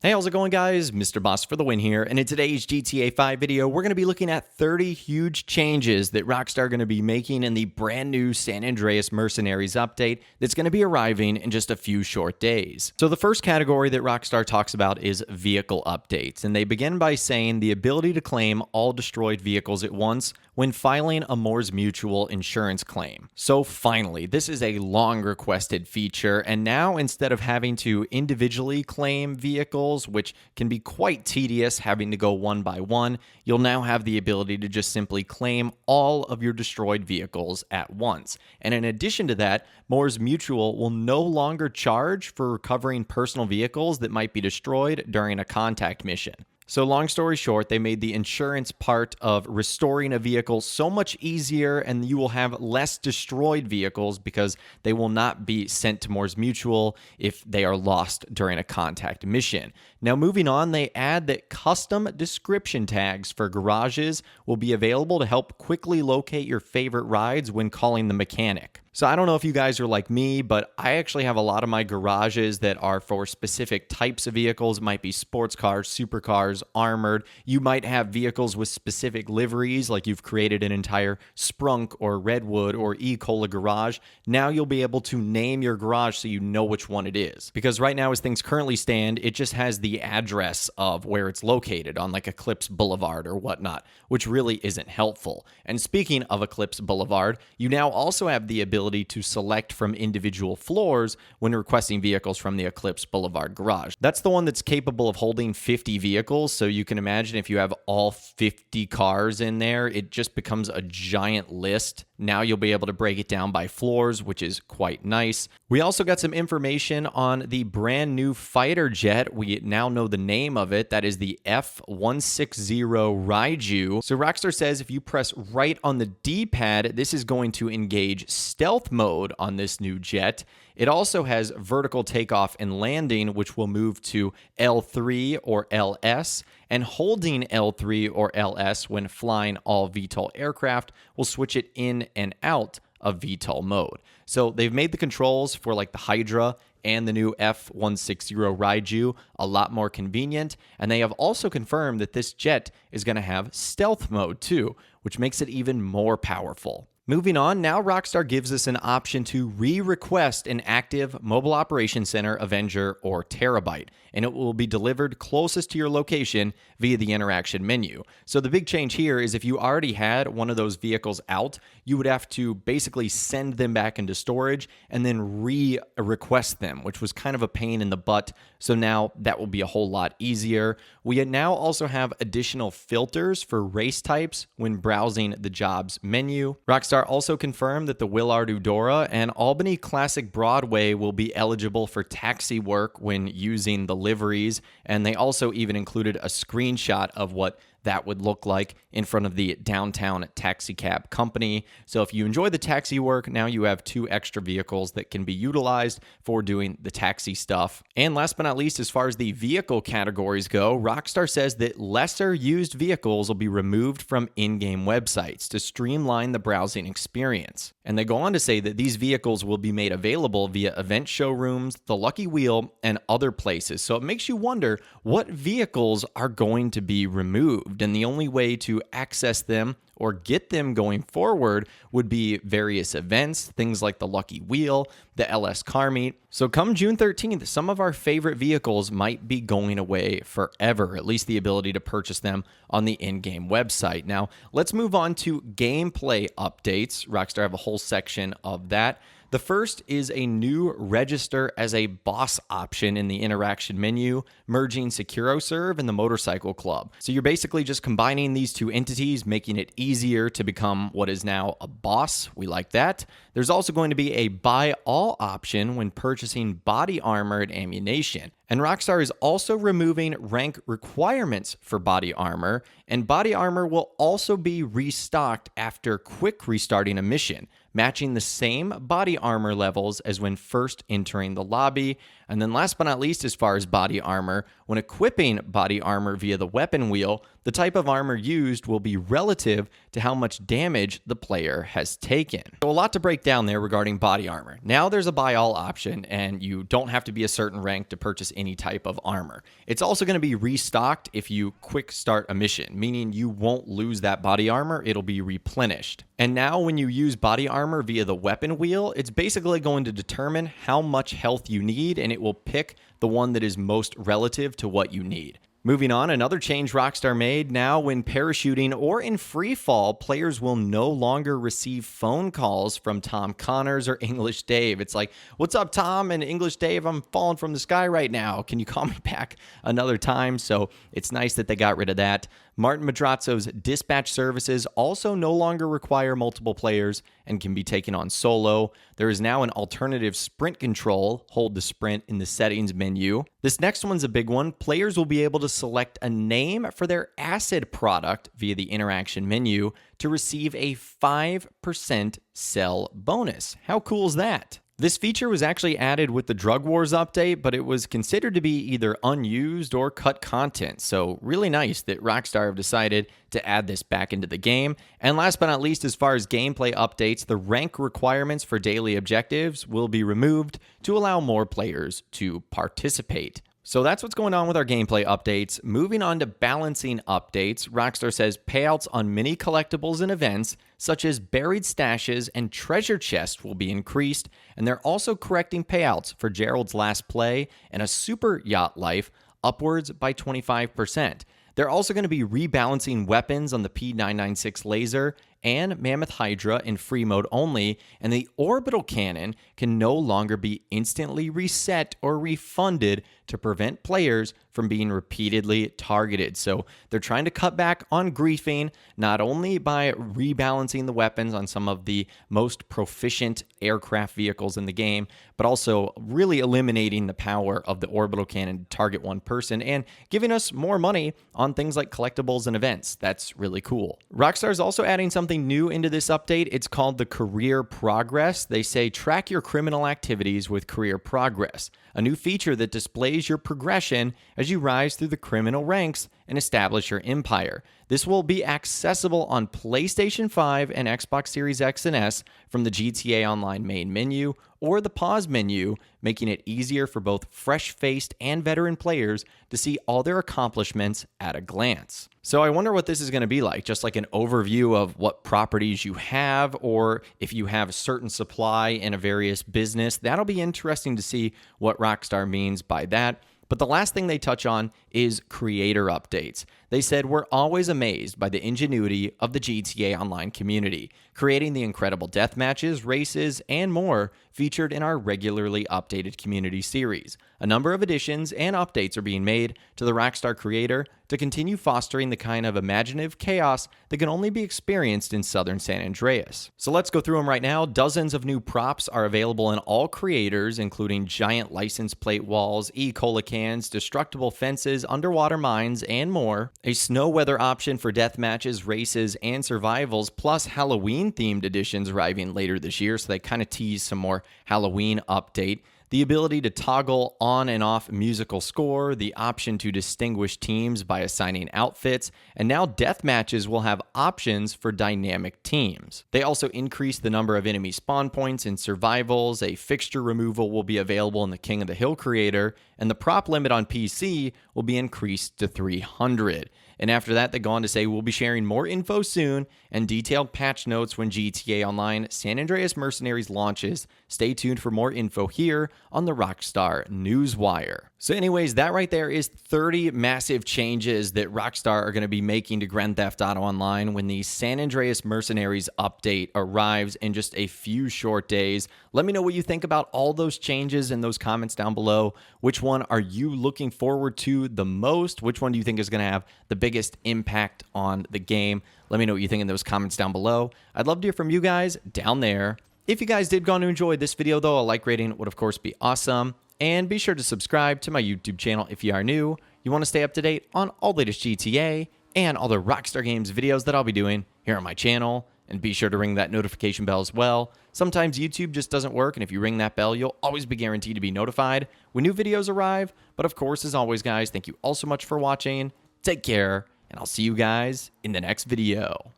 Hey, how's it going, guys? Mr. Boss for the win here, and in today's GTA 5 video, we're going to be looking at 30 huge changes that Rockstar are going to be making in the brand new San Andreas Mercenaries update that's going to be arriving in just a few short days. So the first category that Rockstar talks about is vehicle updates, and they begin by saying the ability to claim all destroyed vehicles at once when filing a Mors Mutual insurance claim. So finally, this is a long requested feature, and now instead of having to individually claim vehicles, which can be quite tedious having to go one by one, you'll now have the ability to just simply claim all of your destroyed vehicles at once. And in addition to that, Mors Mutual will no longer charge for recovering personal vehicles that might be destroyed during a contact mission. So long story short, they made the insurance part of restoring a vehicle so much easier, and you will have less destroyed vehicles because they will not be sent to Mors Mutual if they are lost during a contact mission. Now moving on, they add that custom description tags for garages will be available to help quickly locate your favorite rides when calling the mechanic. So I don't know if you guys are like me, but I actually have a lot of my garages that are for specific types of vehicles. It might be sports cars, supercars, armored. You might have vehicles with specific liveries, like you've created an entire Sprunk or Redwood or E-Cola garage. Now you'll be able to name your garage so you know which one it is. Because right now, as things currently stand, it just has the address of where it's located on like Eclipse Boulevard or whatnot, which really isn't helpful. And speaking of Eclipse Boulevard, you now also have the ability to select from individual floors when requesting vehicles from the Eclipse Boulevard garage. That's the one that's capable of holding 50 vehicles, so you can imagine if you have all 50 cars in there, it just becomes a giant list. Now you'll be able to break it down by floors, which is quite nice. We also got some information on the brand new fighter jet. We now know the name of it. That is the F-160 Raiju. So Rockstar says if you press right on the D-pad, this is going to engage stealth mode on this new jet. It also has vertical takeoff and landing, which will move to L3 or LS, and holding L3 or LS when flying all VTOL aircraft will switch it in and out of VTOL mode. So they've made the controls for like the Hydra and the new F-160 Raiju a lot more convenient, and they have also confirmed that this jet is going to have stealth mode too, which makes it even more powerful. Moving on, now Rockstar gives us an option to re-request an active Mobile Operations Center, Avenger, or Terabyte, and it will be delivered closest to your location via the interaction menu. So the big change here is if you already had one of those vehicles out, you would have to basically send them back into storage and then re-request them, which was kind of a pain in the butt. So now that will be a whole lot easier. We now also have additional filters for race types when browsing the jobs menu. Rockstar also confirmed that the Willard Eudora and Albany Classic Broadway will be eligible for taxi work when using the liveries, and they also even included a screenshot of what that would look like in front of the downtown taxi cab company. So if you enjoy the taxi work, now you have 2 extra vehicles that can be utilized for doing the taxi stuff. And last but not least, as far as the vehicle categories go, Rockstar says that lesser used vehicles will be removed from in-game websites to streamline the browsing experience. And they go on to say that these vehicles will be made available via event showrooms, the Lucky Wheel, and other places. So it makes you wonder what vehicles are going to be removed. And the only way to access them or get them going forward would be various events, things like the Lucky Wheel, the LS Car Meet. So come June 13th, some of our favorite vehicles might be going away forever, at least the ability to purchase them on the in-game website. Now, let's move on to gameplay updates. Rockstar have a whole section of that. The first is a new register as a boss option in the interaction menu, merging SecuroServe and the Motorcycle Club. So you're basically just combining these two entities, making it easier to become what is now a boss. We like that. There's also going to be a buy all option when purchasing body armor and ammunition. And Rockstar is also removing rank requirements for body armor, and body armor will also be restocked after quick restarting a mission, matching the same body armor levels as when first entering the lobby. And then last but not least, as far as body armor, when equipping body armor via the weapon wheel, the type of armor used will be relative to how much damage the player has taken. So a lot to break down there regarding body armor. Now there's a buy all option, and you don't have to be a certain rank to purchase any type of armor. It's also going to be restocked if you quick start a mission, meaning you won't lose that body armor, it'll be replenished. And now when you use body armor via the weapon wheel, it's basically going to determine how much health you need, and it will pick the one that is most relative to what you need. Moving on, another change Rockstar made. Now when parachuting or in free fall, players will no longer receive phone calls from Tom Connors or English Dave. It's like, what's up, Tom and English Dave? I'm falling from the sky right now. Can you call me back another time? So it's nice that they got rid of that. Martin Madrazo's dispatch services also no longer require multiple players and can be taken on solo. There is now an alternative sprint control. Hold the sprint in the settings menu. This next one's a big one. Players will be able to select a name for their acid product via the interaction menu to receive a 5% sell bonus. How cool is that? This feature was actually added with the Drug Wars update, but it was considered to be either unused or cut content, so really nice that Rockstar have decided to add this back into the game. And last but not least, as far as gameplay updates, the rank requirements for daily objectives will be removed to allow more players to participate. So that's what's going on with our gameplay updates. Moving on to balancing updates, Rockstar says payouts on many collectibles and events, such as buried stashes and treasure chests, will be increased, and they're also correcting payouts for Gerald's Last Play and a Super Yacht Life upwards by 25%. They're also going to be rebalancing weapons on the P996 laser and Mammoth Hydra in free mode only, and the orbital cannon can no longer be instantly reset or refunded to prevent players from being repeatedly targeted. So they're trying to cut back on griefing, not only by rebalancing the weapons on some of the most proficient aircraft vehicles in the game, but also really eliminating the power of the orbital cannon to target one person and giving us more money on things like collectibles and events. That's really cool. Rockstar is also adding something new into this update. It's called the Career Progress. They say track your criminal activities with Career Progress, a new feature that displays your progression as you rise through the criminal ranks and establish your empire. This will be accessible on PlayStation 5 and Xbox Series X and S from the GTA Online main menu or the pause menu, making it easier for both fresh-faced and veteran players to see all their accomplishments at a glance. So I wonder what this is going to be like, just like an overview of what properties you have, or if you have a certain supply in a various business. That'll be interesting to see what Rockstar means by that. But the last thing they touch on is creator updates. They said, we're always amazed by the ingenuity of the GTA Online community, creating the incredible death matches, races, and more featured in our regularly updated community series. A number of additions and updates are being made to the Rockstar creator to continue fostering the kind of imaginative chaos that can only be experienced in southern San Andreas. So let's go through them right now. Dozens of new props are available in all creators, including giant license plate walls, E-Cola cans, destructible fences, underwater mines, and more. A snow weather option for death matches, races, and survivals, plus Halloween-themed editions arriving later this year, so they kind of tease some more Halloween update. The ability to toggle on and off musical score, the option to distinguish teams by assigning outfits, and now death matches will have options for dynamic teams. They also increased the number of enemy spawn points in survivals, a fixture removal will be available in the King of the Hill creator, and the prop limit on PC will be increased to 300. And after that, they go on to say, we'll be sharing more info soon and detailed patch notes when GTA Online San Andreas Mercenaries launches. Stay tuned for more info here on the Rockstar Newswire. So anyways, that right there is 30 massive changes that Rockstar are going to be making to Grand Theft Auto Online when the San Andreas Mercenaries update arrives in just a few short days. Let me know what you think about all those changes in those comments down below. Which one are you looking forward to the most? Which one do you think is going to have the biggest impact on the game? Let me know what you think in those comments down below. I'd love to hear from you guys down there. If you guys did go on to enjoy this video, though, a like rating would, of course, be awesome. And be sure to subscribe to my YouTube channel if you are new. You want to stay up to date on all the latest GTA and all the Rockstar Games videos that I'll be doing here on my channel. And be sure to ring that notification bell as well. Sometimes YouTube just doesn't work, and if you ring that bell, you'll always be guaranteed to be notified when new videos arrive. But of course, as always, guys, thank you all so much for watching. Take care, and I'll see you guys in the next video.